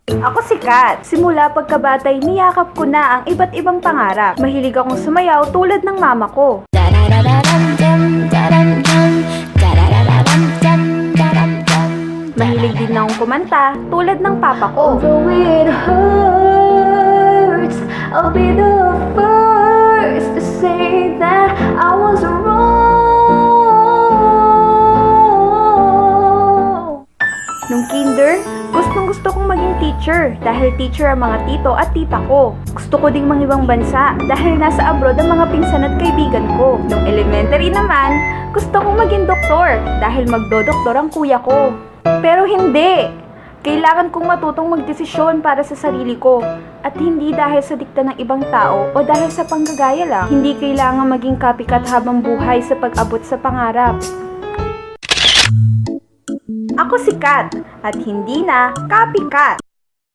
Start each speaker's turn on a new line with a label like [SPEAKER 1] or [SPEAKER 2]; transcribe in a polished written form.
[SPEAKER 1] Ako si Kat. Simula pagkabatay, niyakap ko na ang iba't ibang pangarap. Mahilig akong sumayaw tulad ng mama ko. Mahilig din akong kumanta tulad ng papa ko.
[SPEAKER 2] Although it hurts, I'll be the first to say that I was wrong.
[SPEAKER 1] Nung kinder, gustong-gusto kong maging teacher dahil teacher ang mga tito at tita ko. Gusto ko ding mangibang bansa dahil nasa abroad ang mga pinsan at kaibigan ko. Nung elementary naman, gusto kong maging doktor dahil magdodoktor ang kuya ko. Pero hindi! Kailangan kong matutong magdesisyon para sa sarili ko at hindi dahil sa dikta ng ibang tao o dahil sa panggagaya lang. Hindi kailangan maging copycat habang buhay sa pag-abot sa pangarap. Ako si Kat at hindi na copycat.